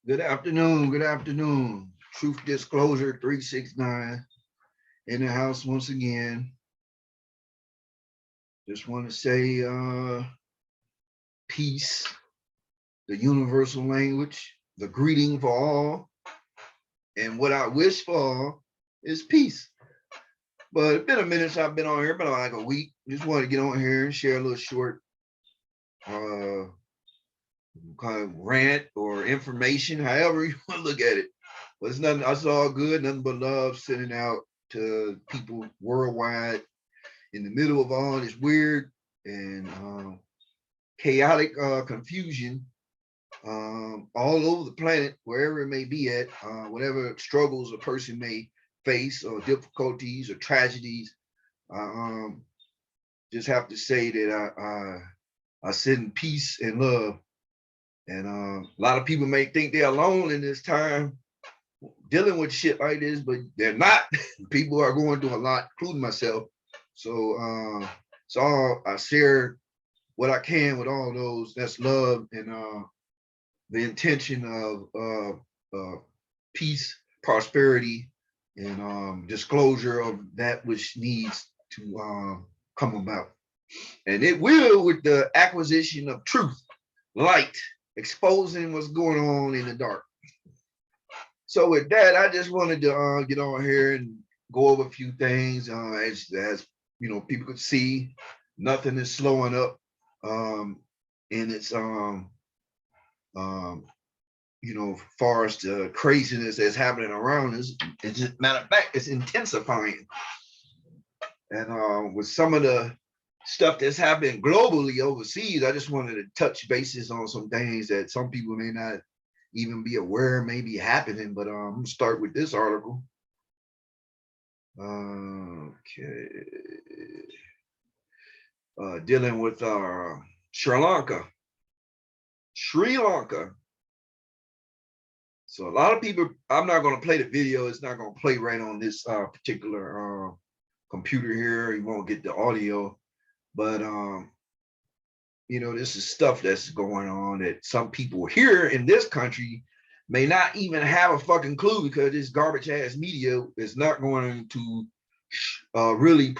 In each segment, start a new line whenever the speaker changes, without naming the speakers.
Good afternoon. Good afternoon. Truth Disclosure 369 in the house once again. Just want to say peace, the universal language, the greeting for all. And what I wish for all is peace. But it's been a minute since I've been on here, been like a week. Just want to get on here and share a little short uh, kind of rant or information, however you want to look at it. But it's nothing, it's all good, nothing but love sending out to people worldwide in the middle of all this weird and chaotic confusion all over the planet, wherever it may be at, whatever struggles a person may face or difficulties or tragedies. I just have to say that I send peace and love. And a lot of people may think they're alone in this time dealing with shit like this, but they're not. People are going through a lot, including myself. So I share what I can with all those. That's love and the intention of peace, prosperity, and disclosure of that which needs to come about. And it will with the acquisition of truth, light, exposing what's going on in the dark. So with that, I just wanted to get on here and go over a few things. As you know, people could see, nothing is slowing up, and it's um, far as the craziness that's happening around us. It's just, matter of fact, it's intensifying. And with some of the stuff that's happening globally overseas, I just wanted to touch bases on some things that some people may not even be aware may be happening. But I'm gonna start with this article. Okay. Dealing with Sri Lanka. Sri Lanka. So a lot of people, I'm not going to play the video. It's not going to play right on this particular computer here. You won't get the audio. But, this is stuff that's going on that some people here in this country may not even have a fucking clue, because this garbage ass media is not going to really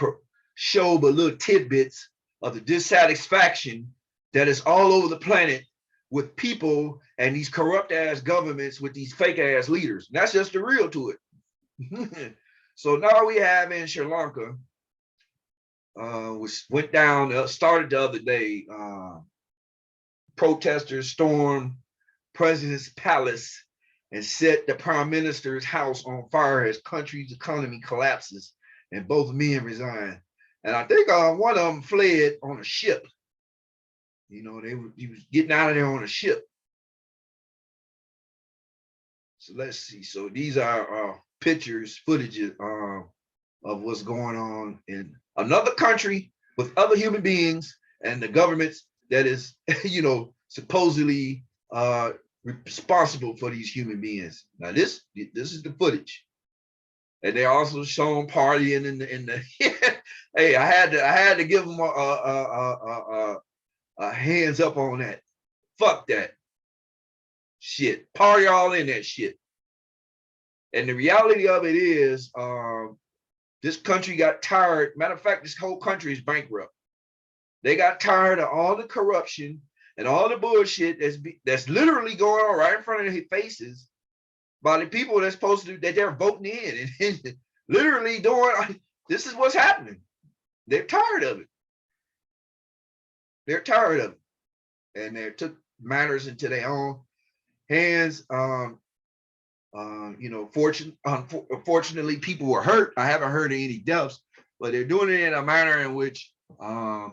show but little tidbits of the dissatisfaction that is all over the planet with people and these corrupt ass governments with these fake ass leaders. And that's just the real to it. So now we have in Sri Lanka, which went down, started the other day. Protesters stormed president's palace and set the prime minister's house on fire as country's economy collapses and both men resign. And I think one of them fled on a ship. He was getting out of there on a ship. So let's see. So these are pictures, footages of what's going on in another country with other human beings and the governments that is, supposedly responsible for these human beings. Now this is the footage, and they also shown partying in the. Hey, I had to give them a hands up on that. Fuck that shit. Party all in that shit. And the reality of it is, this country got tired. Matter of fact, this whole country is bankrupt. They got tired of all the corruption and all the bullshit that's literally going on right in front of their faces by the people that's supposed to, that they're voting in and literally doing. This is what's happening. They're tired of it. They're tired of it, and they took matters into their own hands. Fortunately, people were hurt. I haven't heard of any deaths, but they're doing it in a manner in which the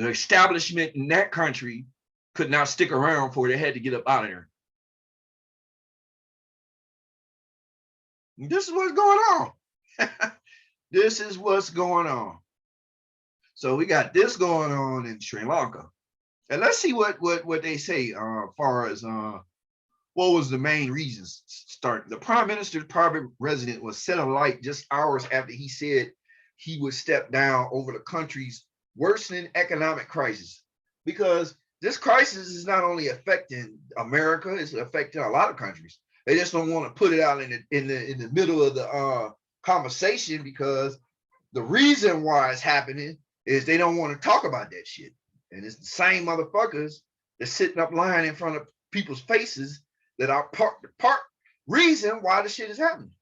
establishment in that country could not stick around for. They had to get up out of there. This is what's going on. This is what's going on. So we got this going on in Sri Lanka, and let's see what they say as far as what was the main reasons. Start. The prime minister's private residence was set alight just hours after he said he would step down over the country's worsening economic crisis. Because this crisis is not only affecting America, it's affecting a lot of countries. They just don't want to put it out in the middle of the conversation, because the reason why it's happening is they don't want to talk about that shit. And it's the same motherfuckers that's sitting up lying in front of people's faces that are part reason why the shit is happening.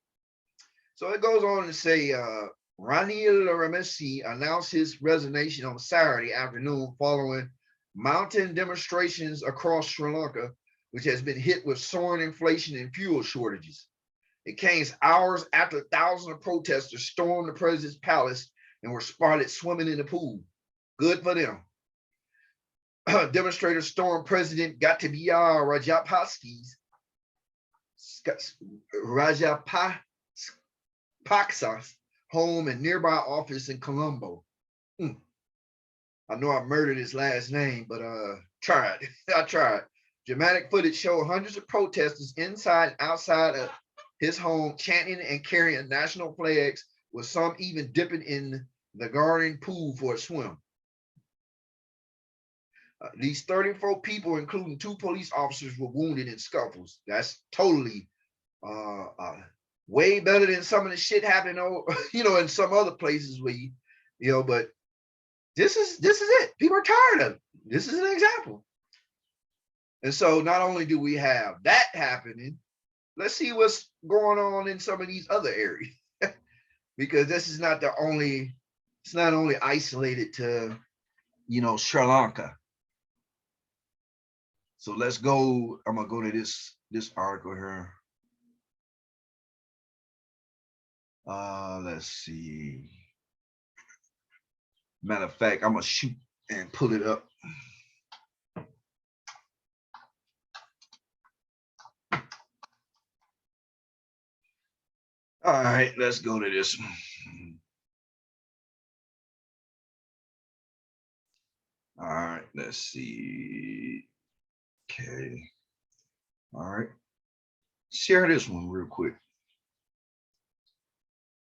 So it goes on to say, Ranil Ramesi announced his resignation on Saturday afternoon following mountain demonstrations across Sri Lanka, which has been hit with soaring inflation and fuel shortages. It came hours after thousands of protesters stormed the president's palace and were spotted swimming in the pool. Good for them. Demonstrators stormed President Gotabaya Rajapaksa's home and nearby office in Colombo. I know I murdered his last name, but tried. I tried. Dramatic footage showed hundreds of protesters inside and outside of his home chanting and carrying national flags, with some even dipping in the garden pool for a swim. These 34 people, including 2 police officers, were wounded in scuffles. That's totally way better than some of the shit happening, in some other places where but this is it. People are tired of it. This is an example. And so not only do we have that happening, let's see what's going on in some of these other areas. Because this is not it's not only isolated to, Sri Lanka. So let's go. I'm gonna go to this article here. Let's see. Matter of fact, I'm gonna shoot and pull it up. All right, let's go to this one. All right, let's see. Okay. All right. Share this one real quick.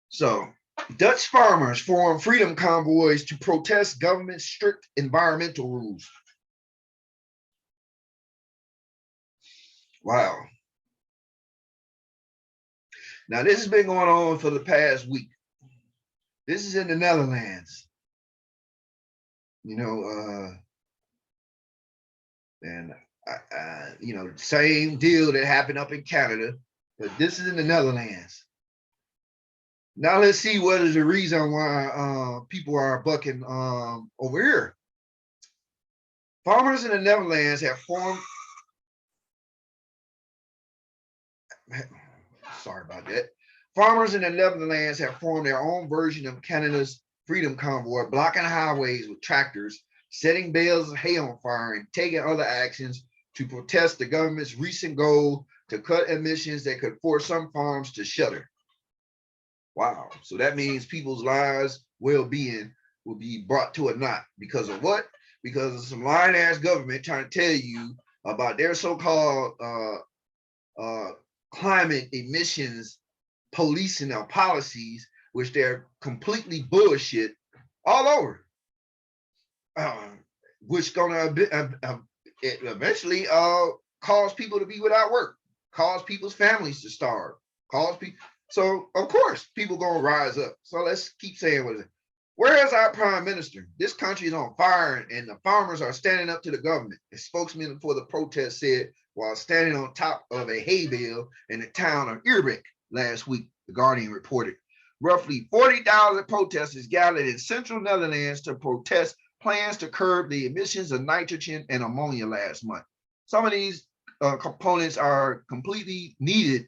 So, Dutch farmers form freedom convoys to protest government's strict environmental rules. Wow. Now, this has been going on for the past week. This is in the Netherlands. And same deal that happened up in Canada, but this is in the Netherlands. Now let's see what is the reason why people are bucking over here. Farmers in the Netherlands have formed. Sorry about that. Farmers in the Netherlands have formed their own version of Canada's Freedom Convoy, blocking highways with tractors, setting bales of hay on fire, and taking other actions to protest the government's recent goal to cut emissions that could force some farms to shutter. Wow. So that means people's lives, well-being will be brought to a knot. Because of what? Because of some lying-ass government trying to tell you about their so-called climate emissions policing or policies, which they're completely bullshit all over. Which gonna eventually cause people to be without work, cause people's families to starve, cause people. So of course people gonna rise up. So let's keep saying what it is. Where is our prime minister? This country is on fire, and the farmers are standing up to the government. A spokesman for the protest said while standing on top of a hay bale in the town of Eerbeek last week, the Guardian reported. Roughly 40,000 protesters gathered in central Netherlands to protest plans to curb the emissions of nitrogen and ammonia last month. Some of these components are completely needed,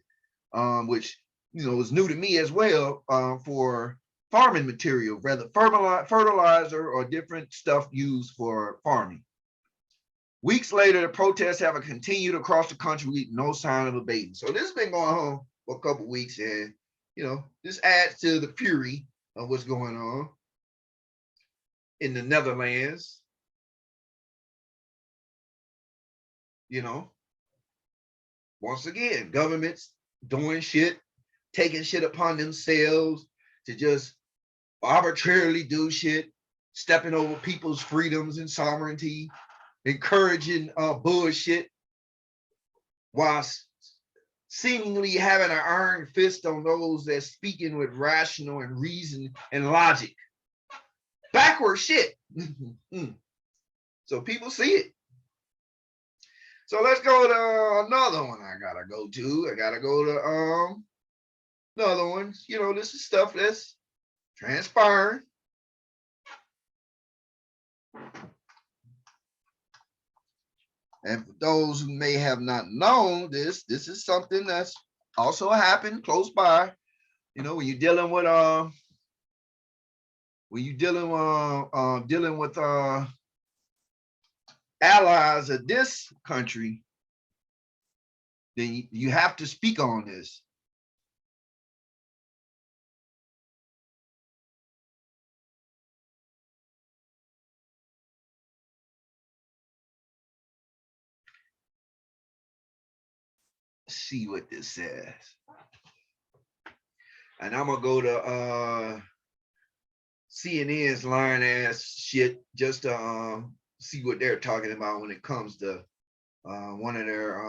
which is new to me as well, for farming material, rather fertilizer or different stuff used for farming. Weeks later, the protests have continued across the country with no sign of abating. So this has been going on for a couple of weeks, and this adds to the fury of what's going on in the Netherlands. Once again, governments doing shit, taking shit upon themselves to just arbitrarily do shit, stepping over people's freedoms and sovereignty. encouraging bullshit while seemingly having an iron fist on those that speaking with rational and reason and logic. Backward shit. So people see it. So let's go to another one I gotta go to. I gotta go to another one. You know, this is stuff that's transpiring. And for those who may have not known this is something that's also happened close by. You know, when you're dealing with dealing with allies of this country, then you have to speak on this. Let's see what this says. And I'm gonna go to CNN's lying ass shit just to see what they're talking about when it comes to one of their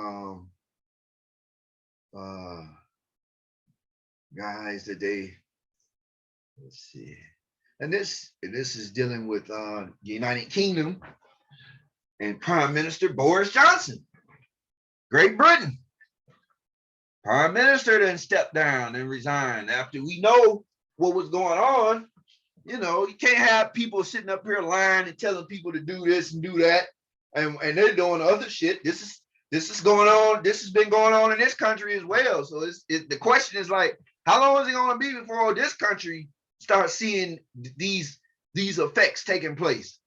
guys that they, let's see. And this is dealing with the United Kingdom and Prime Minister Boris Johnson, Great Britain. Prime Minister then stepped down and resigned after we know what was going on. You know, you can't have people sitting up here lying and telling people to do this and do that, and they're doing other shit. This is going on. This has been going on in this country as well. So the question is like, how long is it going to be before this country starts seeing these effects taking place?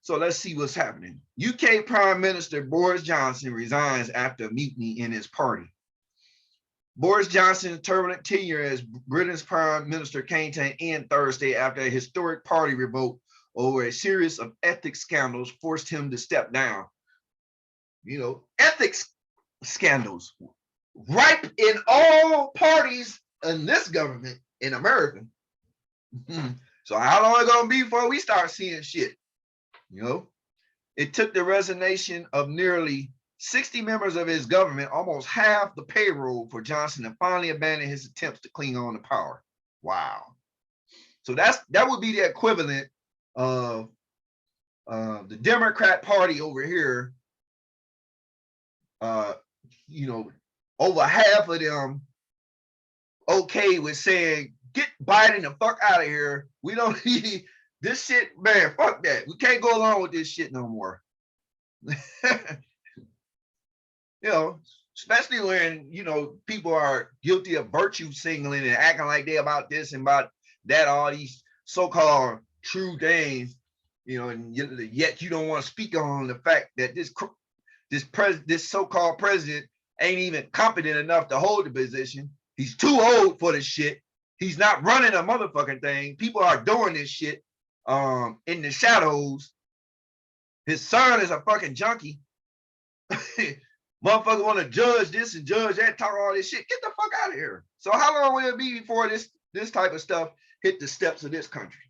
So let's see what's happening. UK Prime Minister Boris Johnson resigns after a mutiny in his party. Boris Johnson's turbulent tenure as Britain's Prime Minister came to an end Thursday after a historic party revolt over a series of ethics scandals forced him to step down. You know, ethics scandals ripe in all parties in this government in America. So how long is it gonna be before we start seeing shit? You know, it took the resignation of nearly 60 members of his government, almost half the payroll, for Johnson to finally abandon his attempts to cling on to power. Wow. So that would be the equivalent of the Democrat Party over here. You know, over half of them okay with saying, get Biden the fuck out of here. We don't need this shit, man. Fuck that. We can't go along with this shit no more. You know, especially when, you know, people are guilty of virtue signaling and acting like they about this and about that, all these so-called true things, you know, and yet you don't want to speak on the fact that this so-called president ain't even competent enough to hold the position. He's too old for this shit. He's not running a motherfucking thing. People are doing this shit in the shadows. His son is a fucking junkie. Motherfucker want to judge this and judge that, talk all this shit. Get the fuck out of here. So how long will it be before this type of stuff hit the steps of this country?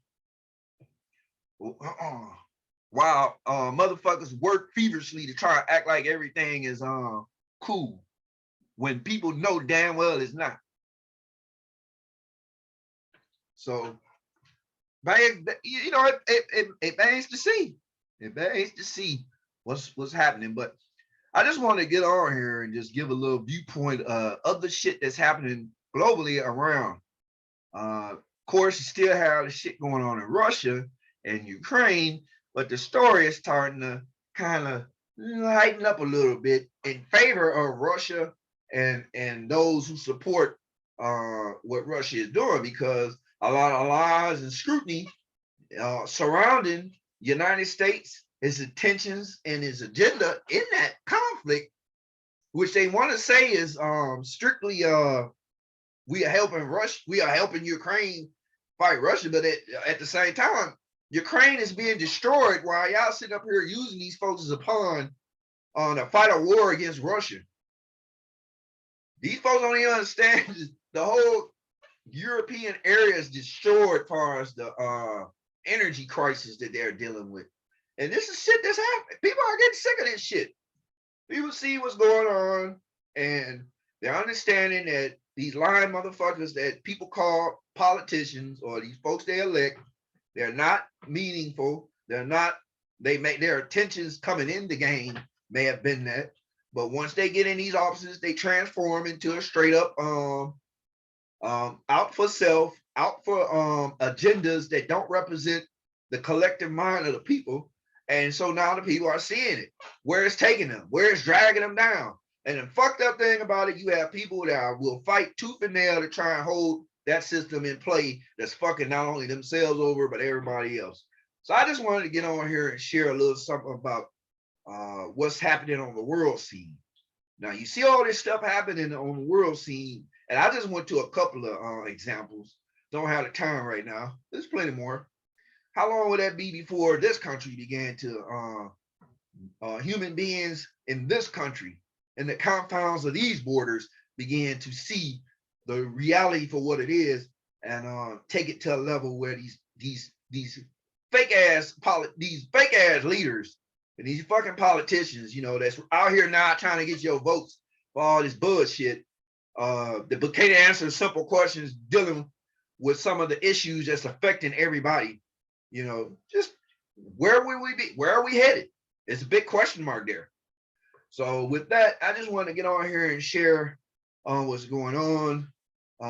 While motherfuckers work feverishly to try to act like everything is cool when people know damn well it's not. So, you know, it bangs to see. It bangs to see what's happening. But I just want to get on here and just give a little viewpoint of the shit that's happening globally around. Of course, you still have the shit going on in Russia and Ukraine, but the story is starting to kind of lighten up a little bit in favor of Russia and those who support what Russia is doing, because a lot of lies and scrutiny surrounding United States, its intentions and its agenda in that conflict, which they want to say is strictly we are helping Russia, we are helping Ukraine fight Russia, but at the same time, Ukraine is being destroyed while y'all sitting up here using these folks as a pawn on a fight a war against Russia. These folks don't even understand the whole European area is destroyed as far as the energy crisis that they're dealing with. And this is shit that's happening. People are getting sick of this shit. People see what's going on, and they're understanding that these lying motherfuckers that people call politicians or these folks they elect, they're not meaningful. They're not, they make their intentions coming in the game may have been that. But once they get in these offices, they transform into a straight up out for self, out for agendas that don't represent the collective mind of the people. And so now the people are seeing it, where it's taking them, where it's dragging them down. And the fucked up thing about it, you have people that will fight tooth and nail to try and hold that system in play that's fucking not only themselves over, but everybody else. So I just wanted to get on here and share a little something about what's happening on the world scene. Now, you see all this stuff happening on the world scene, and I just went to a couple of examples. Don't have the time right now. There's plenty more. How long would that be before this country began to, human beings in this country, in the confines of these borders, began to see the reality for what it is and take it to a level where these fake ass leaders and these fucking politicians, you know, that's out here now trying to get your votes for all this bullshit, that can't answer simple questions dealing with some of the issues that's affecting everybody. You know, just where will we be? Where are we headed? It's a big question mark there. So with that, I just want to get on here and share what's going on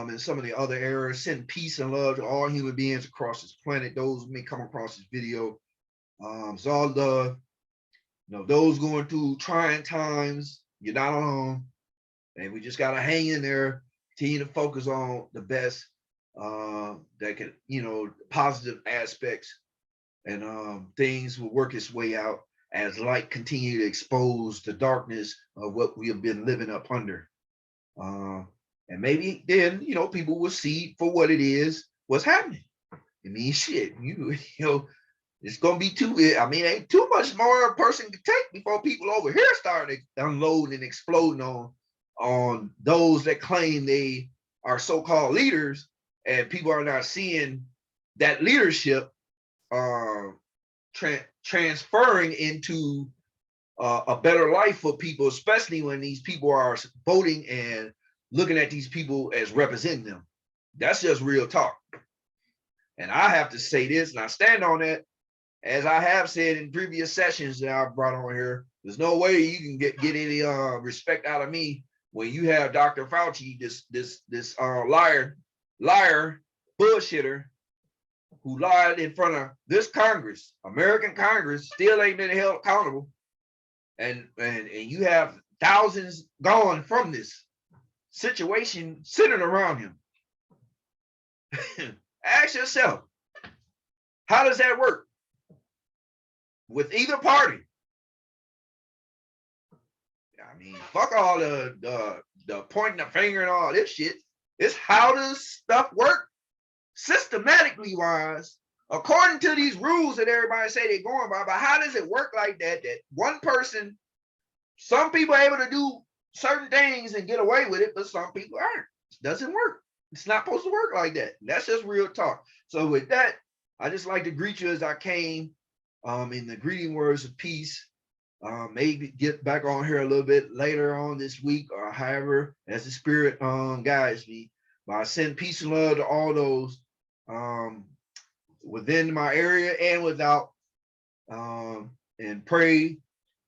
in some of the other areas. Send peace and love to all human beings across this planet. Those who may come across this video. It's all love. You know, those going through trying times, you're not alone. And we just got to hang in there, continue to focus on the best that can, you know, positive aspects, and things will work its way out as light continue to expose the darkness of what we have been living up under. And maybe then, you know, people will see for what it is, what's happening. I mean, shit, you know, it's gonna be ain't too much more a person can take before people over here start unloading and exploding on those that claim they are so-called leaders, and people are not seeing that leadership transferring into a better life for people, especially when these people are voting and looking at these people as representing them. That's just real talk. And I have to say this, and I stand on that, as I have said in previous sessions that I've brought on here. There's no way you can get any respect out of me when you have Dr. Fauci, this liar, bullshitter, who lied in front of this Congress, American Congress, still ain't been held accountable. And you have thousands gone from this situation centered around him. Ask yourself, how does that work with either party? I mean, fuck all the pointing the finger and all this shit. It's how does stuff work systematically wise, according to these rules that everybody say they're going by. But how does it work like that? That one person, some people are able to do certain things and get away with it, but some people aren't. It doesn't work. It's not supposed to work like that. That's just real talk. So with that, I just like to greet you as I came in the greeting words of peace. Maybe get back on here a little bit later on this week or however as the spirit guides me. But I send peace and love to all those within my area and without, and pray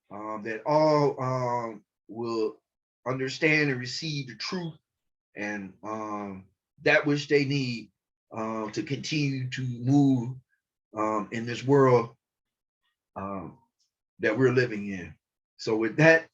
that all will understand and receive the truth and that which they need to continue to move in this world that we're living in. So with that,